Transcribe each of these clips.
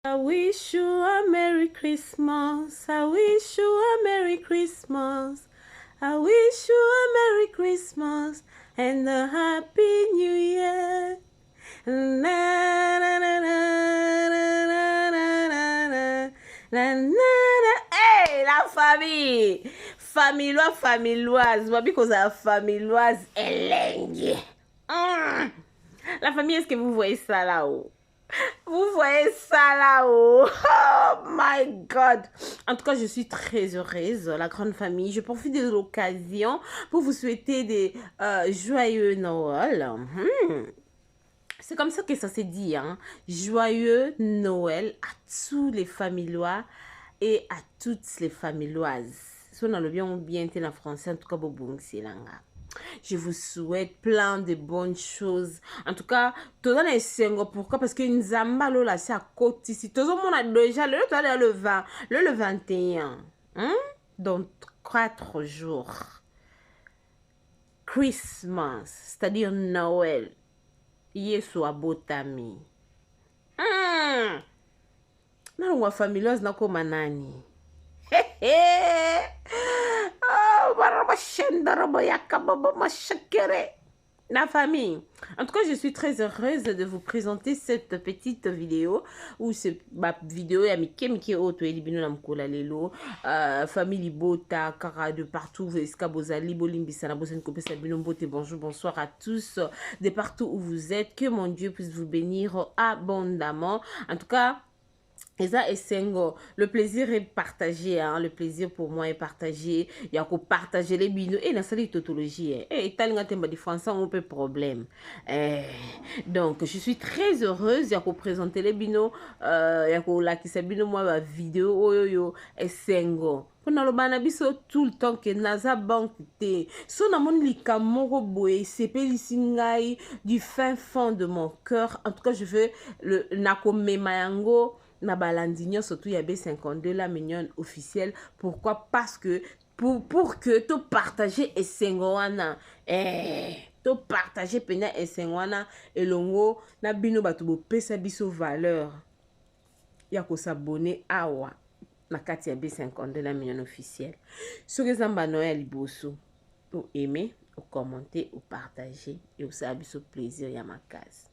I wish you a Merry Christmas. I wish you a Merry Christmas. I wish you a Merry Christmas and a Happy New Year. Na, na, na, na, na, na, na, na, na, na. Hey, la famille! Familloise. Moi, because la familloise est lingue. La famille, est-ce que vous voyez ça là-haut? Vous voyez ça là-haut? Oh my God! En tout cas, je suis très heureuse, la grande famille. Je profite de l'occasion pour vous souhaiter des joyeux Noël. C'est comme ça que ça s'est dit, hein? Joyeux Noël à tous les famillois et à toutes les familloises. Si on a le bien en français, en tout cas, c'est là. Je vous souhaite plein de bonnes choses. En tout cas, tout le monde pourquoi? Parce que Nzamba là, c'est à côté ici. Tout le monde a déjà le 20, le 21. Dans 4 jours. Christmas, c'est-à-dire Noël. Yesu abotami. Na wa familias na ko manani. La famille. En tout cas, je suis très heureuse de vous présenter cette petite vidéo où c'est ma vidéo ya Miki Oto Elibino Namkola Lelo famille Bota Kara de partout Eska Bozali Bolimbisa na Bosen Kopesa Bino Mbote. Bonjour, bonsoir à tous de partout où vous êtes. Que mon Dieu puisse vous bénir abondamment. En tout cas, et ça est single. Le plaisir est partagé, hein. Le plaisir pour moi est partagé. Il y a qu'à partager les binos. Et la salle tautologie. Et italien temba de français, on peut problème. Donc, je suis très heureuse. Il y a qu'à présenter les binos. Il y a qu'à la qui s'abine moi ma vidéo. Oh yo yo. Et single. Pendant le banabiso tout le temps que naza banque te. Son amon lika moro boé. C'est pélissingai du fin fond de mon cœur. En tout cas, je veux le nako memayango. Na balandignon surtout il y a B52 la mignonne officielle. Pourquoi? Parce que pour que tu partager et sengwana tu partager pena et sengwana et longo na bino batubo pesa biso valeur ya ko s'abonner awa na kati ya B52 la mignonne officielle. Ce que zamba Noël liboso ou aimer ou commenter ou partager et ou ça biso plaisir ya ma case.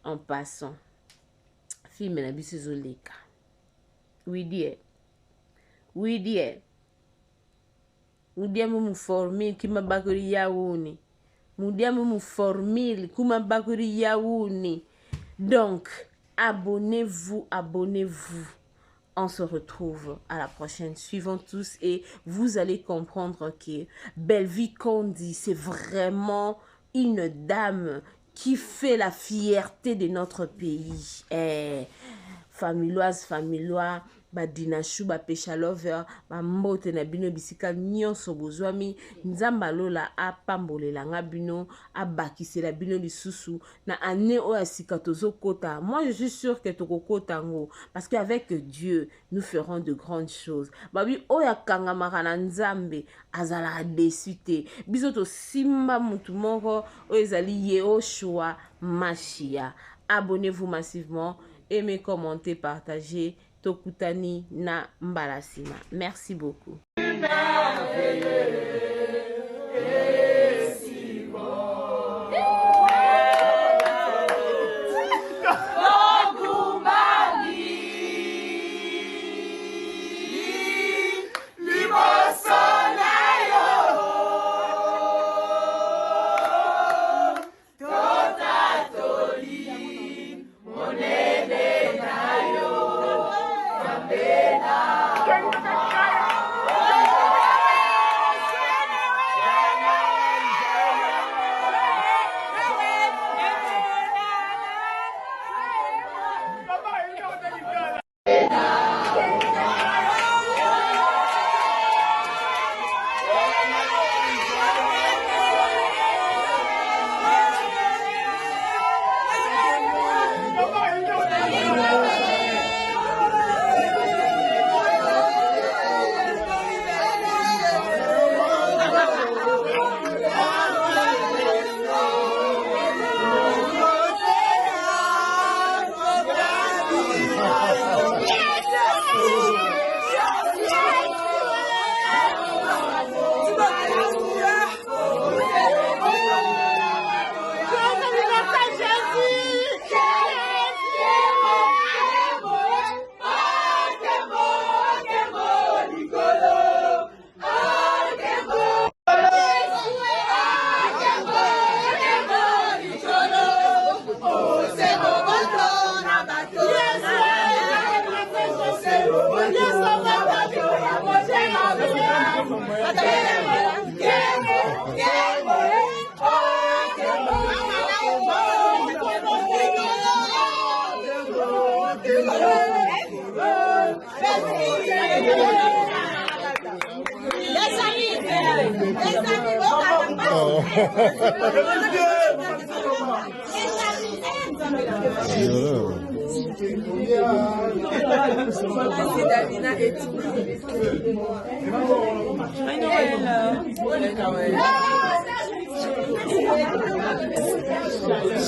En passant film na biso zoleka. Oui die mu formule kima bakuri yaouni. Mu formule kuma bakuri yaouni. Donc, abonnez-vous. On se retrouve à la prochaine. Suivons tous et vous allez comprendre que Belvi Kondi, c'est vraiment une dame qui fait la fierté de notre pays. Familloise, badinashu, pesha lover, mbote na bino bisika nyonso bozwami, nzamba lola apambolela nga bino, abakisela bino lisusu, na ane oya sika tozo kota. Moi, je suis sûre que toko kota ngo, parce qu'avec Dieu, nous ferons de grandes choses. Babi oya kanga marana nzambe, azala desute. Bisoto simba mutu moko, oyezali Yehoshua Mashia. Abonnez-vous massivement, aimez, commentez, partagez. Tokutani na mbalasima. Merci beaucoup.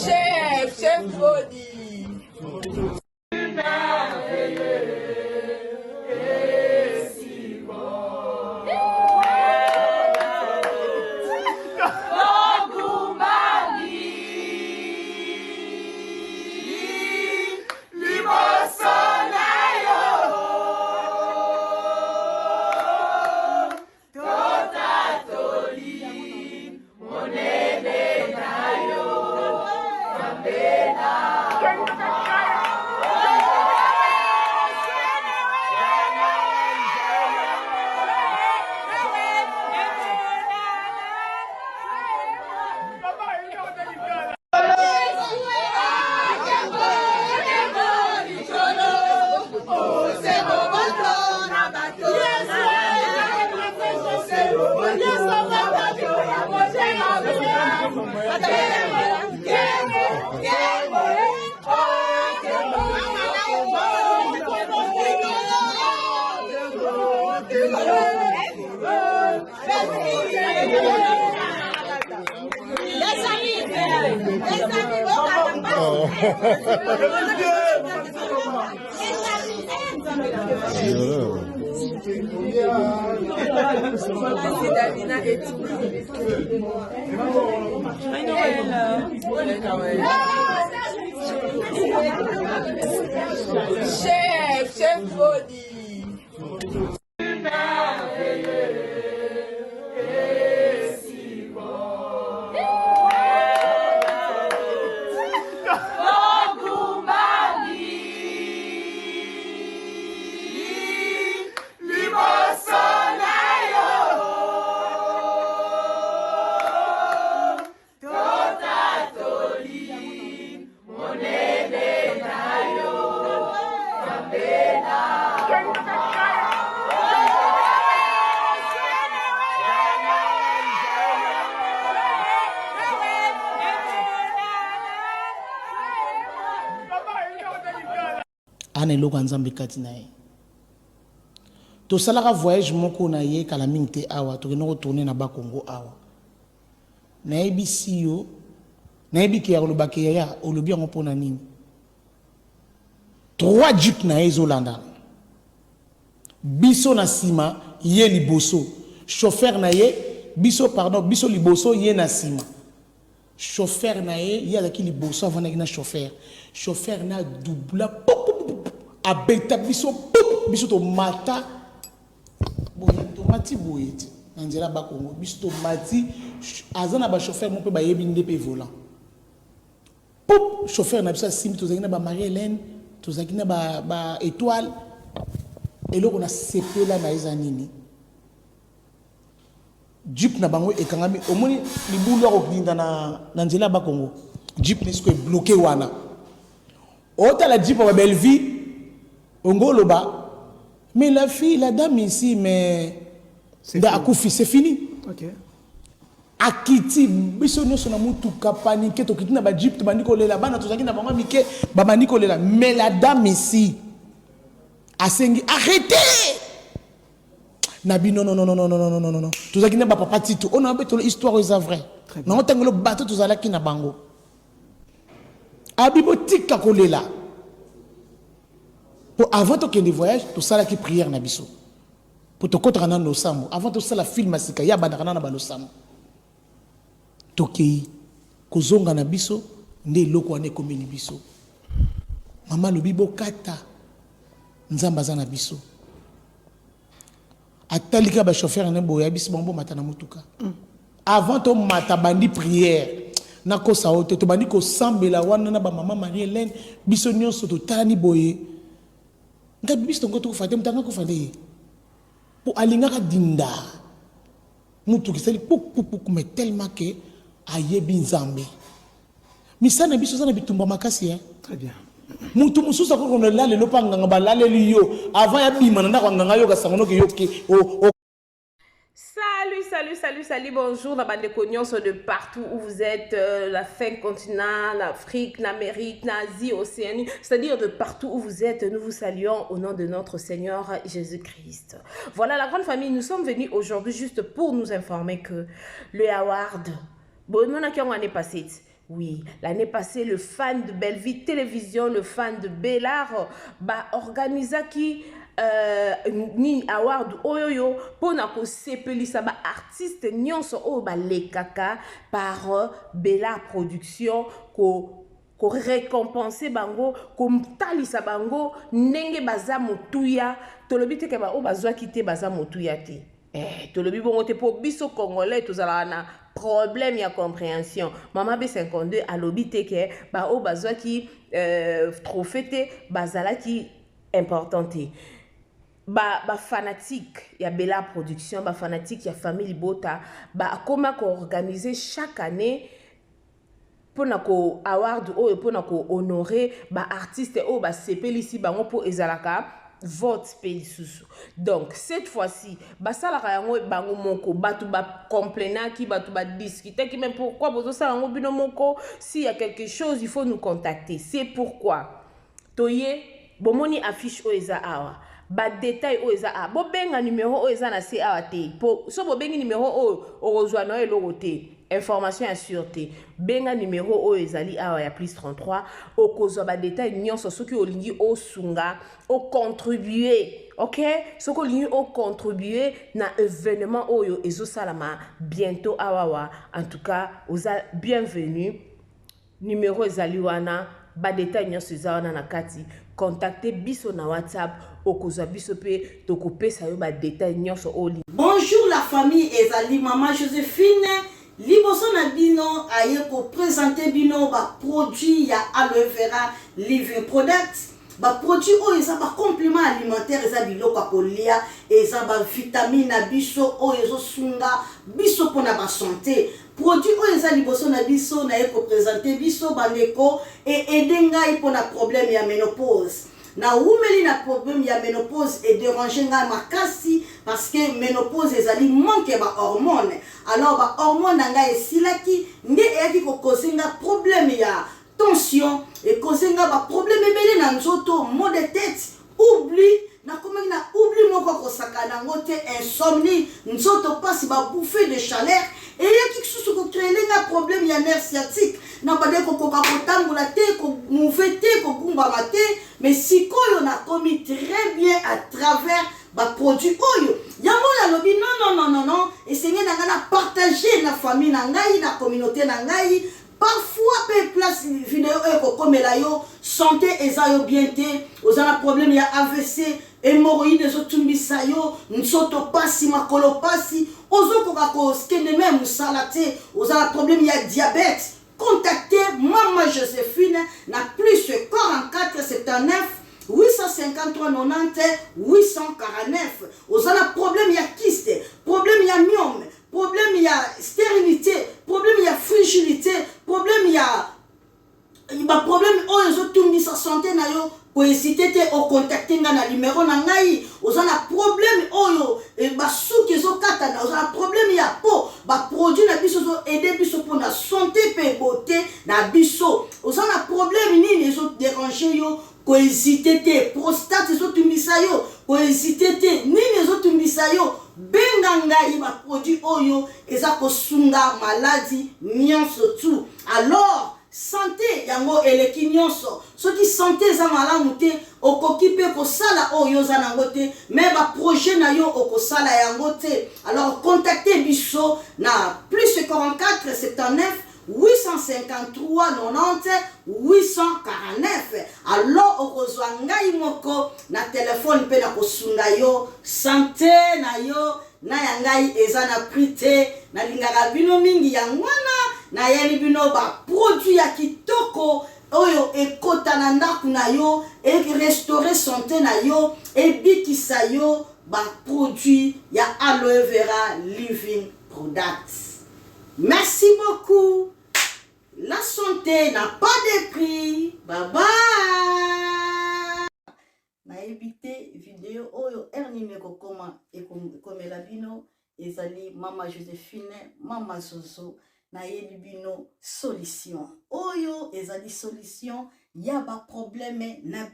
Chef Boni. Chef Boni. Ane loko nzambe kati na ye to salaka voyage moko na ye kala mingi awa to keno retourner na Bakongo awa na yebi yo na yebi ke ya lobake ya olobi yango pona nini 3 jeep na ye ezolanda biso na sima ye liboso chauffeur na ye biso pardon biso liboso ye na sima chauffeur na ye azaki liboso avandaki na chauffeur na doubla abeta biso biso to mata boye to mati boye na nzela Bakongo biso to mati azana ba chauffeur mo pe ba yebi nde pe volant pop chauffeur na biso sim to zakina ba Marie-Hélène to zakina ba étoile eloko na sepela na ezanini jeep na bango ekangami omoni libulu akokinda na nzela Bakongo jeep nesko e bloqué wana ota la jeep ba Belleville Ongoloba, mais la dame ici, mais Akoufi, c'est fini. Ok. Akiti, bisono sona mutu kapanique, to kitina ba jeep, to bandiko lela, bana to zakina bango mike, ba bandiko lela. Mais la dame ici, asengi, arrêtez! Nabi, non. To zakina ba papa tito, on a beto l'histoire est vrai. Non, on tengelo bateau to zalaki na bango. Abibo tika kolela. avant de quitter voyage to sala ki prière na biso pour to kotra na no sambo avant to sala film asika ya bana na balo sambo to ki kozonga na biso nde loko ane komini biso mama lobibo kata nzamba za na biso atalika ba chauffeur na boya biso bombo mata na mutuka avant to mata bandi prière na ko sa hote to bandi ko sambela wana na ba mama Marie Hélène biso nyonso to tani boye nga biso ngo to fate mtanga ko fande po alinga dinda mutuki sali puk mais tellement que ayebi nzambe misana biso sana bitumba makasi très bien mutu mususa ko kono lale lopanga ngaba lale liyo avant ya bima na nganga yo ka sangono ke yoki o. Salut, bonjour, la bande de cognos de partout où vous êtes, la fin continent, l'Afrique, l'Amérique, l'Asie, l'Océanie, c'est-à-dire de partout où vous êtes, nous vous saluons au nom de notre Seigneur Jésus-Christ. Voilà la grande famille, nous sommes venus aujourd'hui juste pour nous informer que le award, bon, nous n'avons l'année passée. Oui, l'année passée, le fan de Belleville Télévision, le fan de Bellard, organisa qui ni award oyoyo pona ko sepelisa ba artiste nyonso o ba lekaka par Bellard Production ko récompenser bango ko mtalisa bango ndenge baza motuya tolobi te ke ba o bazwa kite baza motuya te tolobi bongo te po biso congolais tozala na problème ya compréhension mama B52 alobi te ke ba o bazwa ki trophée te bazala ki importante ba fanatique ya Bellard Production ba fanatique ya famille Bota ba koma ko organiser chaque année pour ko award o pour ko honorer ba artiste o ba sepelisi bango po ezalaka vote pelisusu. Donc cette fois-ci basalaka yango bango moko batu ba complainer ki batu ba discuter ki même pourquoi bozo sala yango bino moko s'il y a quelque chose il faut nous contacter. C'est pourquoi toye bomoni affiche o eza awa ba détail o eza a bo benga numéro o eza na se awa te po so bo bengi numéro o ozwa na eloko te information ya sûreté benga numéro o ezali awa ya plus 33 o kozwa ba détail nyonso soki olingi o sunga o contribuer OK soki olingi o contribuer na événement oyo ezosalama bientôt awawa en tout cas oza bienvenue numéro ezali wana ba détail nyonso eza wana na kati contactez biso na WhatsApp okozwa biso pe tokopesa yo ba détail nyonso oli. Bonjour la famille ezali maman Joséphine liboso na bino aye ko présenter bino ba produit ya aloe vera living product ba produit o eza ba complément alimentaire eza biloko kolia eza ba vitamine na biso o ezo sunga biso pona ba santé produit o eza liboso na biso na ye ko présenter biso bandeko et edenga pona problème ya ménopause na umeli na problème ya ménopause et déranger nga makasi parce que ménopause ezali manque ba hormone alors ba hormone nga esilaki nde eyaki ko kosenga problème ya tension et kosenga ba problème ebele na nzoto mal de tête oubli na komaki na oubli moko kosakana ngo te insomnie nzoto pasi ba bouffée de chaleur et yaki kisusu ko créer nga problème ya nerf sciatique na bade ko koka kotambola te ko mouver te ko gumbama te mais sikoyo na komi très bien à travers ba produit oyo yango la lobi non et seigneur na ngana partager na famille na ngai na communauté na ngai parfois pe place vidéo eko komela yo santé eza yo bien te ozana problème ya AVC hémorroïde ezotumbisa yo nsoto pasi makolo pasi ozokoka ko skene même musala te ozana problème ya diabète contactez maman Joséphine na plus 44 79 853 90 849 ozana problème ya kyste problème ya myome problème ya stérilité problème ya fragilité problème ya ba problème o ezotumbisa santé na yo ko hésiter te o contacter nga na numéro na ngai ozana problème oyo ba souki ezokata na ozana problème ya peau ba produit na biso zo aider biso pour na santé pe beauté na biso ozana problème nini ezo déranger yo ko hésiter te prostate ezotumbisa yo ko hésiter te nini ezotumbisa yo benga ngai ba produit oyo eza ko sunga maladie nyonso tout alors santé yango eleki nyonso soki santé eza malamu te okoki mpe kosala oyo oza nango te mais baprojet na yo okosala yango te. Alors contactez biso na plus 44 79 853 90 849. Alors okozwa ngai moko na telefone mpe na kosunga yo santé na yo na ya ngai eza na prix te. Nalingaka bino mingi yangwana na yeli bino ba produit ya kitoko oyo ekota na ndaku na yo e restaurer santé na yo e bikisa yo ba produit ya aloe vera living products. Merci beaucoup. La santé n'a pas de prix. Bye bye. Na évité vidéo oyo ernime kokoma ekomela bino ezali mama Joséphine mama Zozo na yebi bino solution oyo ezali solution ya ba problème na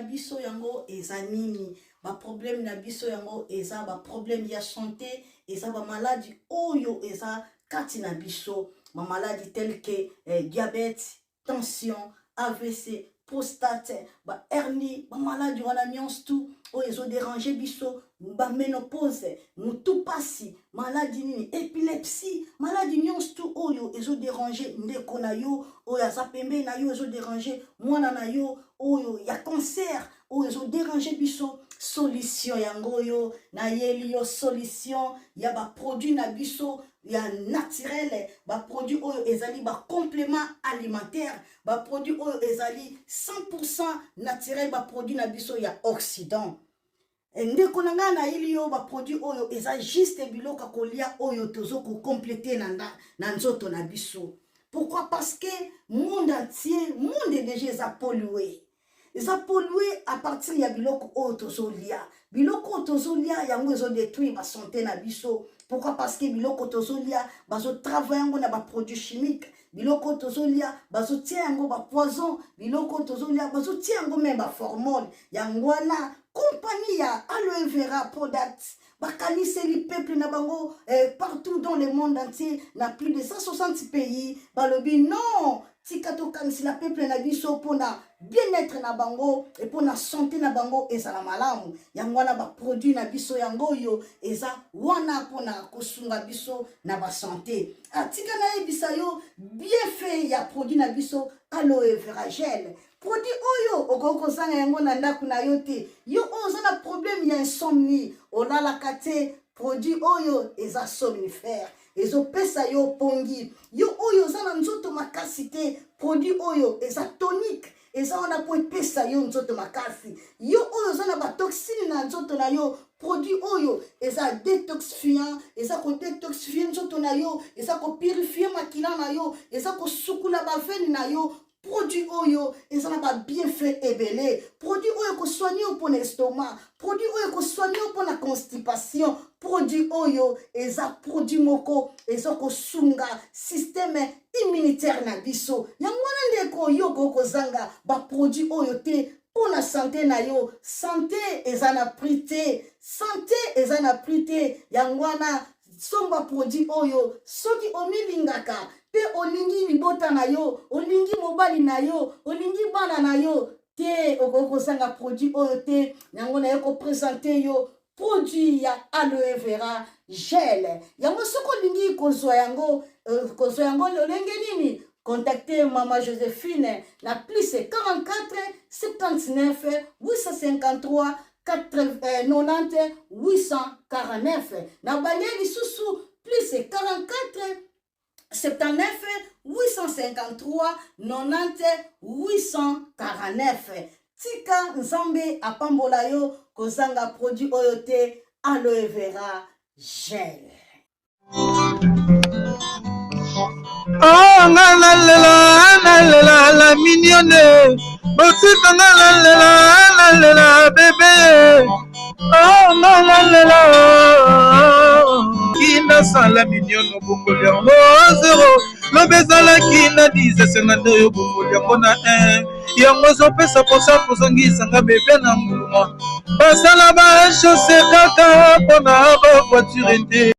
biso yango eza nini ba problème na biso yango eza ba problème ya santé eza ba maladie oyo eza kati na biso ma maladie telle que diabète tension AVC prostate ba hernie ba maladie wana nyonso tout oyo ezo déranger biso ba ménopause mutu pasi maladie nini épilepsie maladie nyonso tout oyo ezo déranger ndeko na yo oyo aza pembe na yo ezo déranger mwana na yo oyo ya cancer oyo ezo déranger biso solution yango yo na yeli yo solution ya ba produit na biso ya naturel ba produit oyo ezali ba complément alimentaire ba produit oyo ezali 100% naturel ba produit na biso ya Occident. Ndeko nanga na ili yo ba produit oyo eza juste biloko kolia oyo tozo ko compléter na nzoto na biso. Pourquoi? Parce que monde entier monde déjà eza pollué. Eza pollué à partir ya biloko oyo tozo lia. Biloko tozo lia yango ezo détruire ba santé na biso. Pourquoi? Parce que biloko tozo lia bazo travailler yango na ba produits chimiques. Biloko tozo lia bazo tia yango ba poison. Biloko tozo lia bazo tia yango même ba hormone. Yango wana compagnie ya aloe vera products bakaniseli peuple na bango partout dans le monde entier na plus de 160 pays balobi non tikato kanisila peuple na biso pona bien-être na bango et pona santé na bango ezala malamu yango wana ba produit na biso yango yo eza wana pona kosunga biso na ba santé atika na ebisa yo bien fait ya produit na biso aloe vera gel. Produit oyo okoko zanga yango na ndaku na yo te yo oza na problème ya insomnie olala kate produit oyo eza somnifère ezo pesa yo pongi yo oyo oza na nzoto makasi te produit oyo eza tonique eza wana po pesa yo nzoto makasi yo oyo oza na ba toxine na nzoto na yo produit oyo eza détoxifiant eza ko détoxifier nzoto na yo eza ko purifier makila na yo eza ko sukula ba veine na yo. Produit oyo ezana ba bienfait ebele produit oyo ko soigner pour l'estomac produit oyo ko soigner pour la constipation produit oyo eza produit moko eza ko sunga système immunitaire na biso yango ndeko yo ko zanga ba produit oyo te pour la santé na yo santé ezana prité santé ezana prité yango na somba produit oyo soki omilingaka pe olingi libota na yo olingi mobali na yo olingi bana na yo te okoko sanga produit oyo te yango na yoko présenter yo produit ya aloe vera gel yango soko olingi kozwa yango lolenge nini contactez Mama Joséphine na plus 44 79 853 90 849 na balieli susu plus 44 79 853 90 849 tika nzambe apambola yo kozanga produit oyo te aloe vera gel. Oh la mignonne botika la bébé oh la kina sala mignonne bokoli yango zero lobezala kina 10 50 oyo bokoli yango na 1 yango zopesa posa kozongisanga bebe na mbuluma basala bachose kaka mpona bavoiture te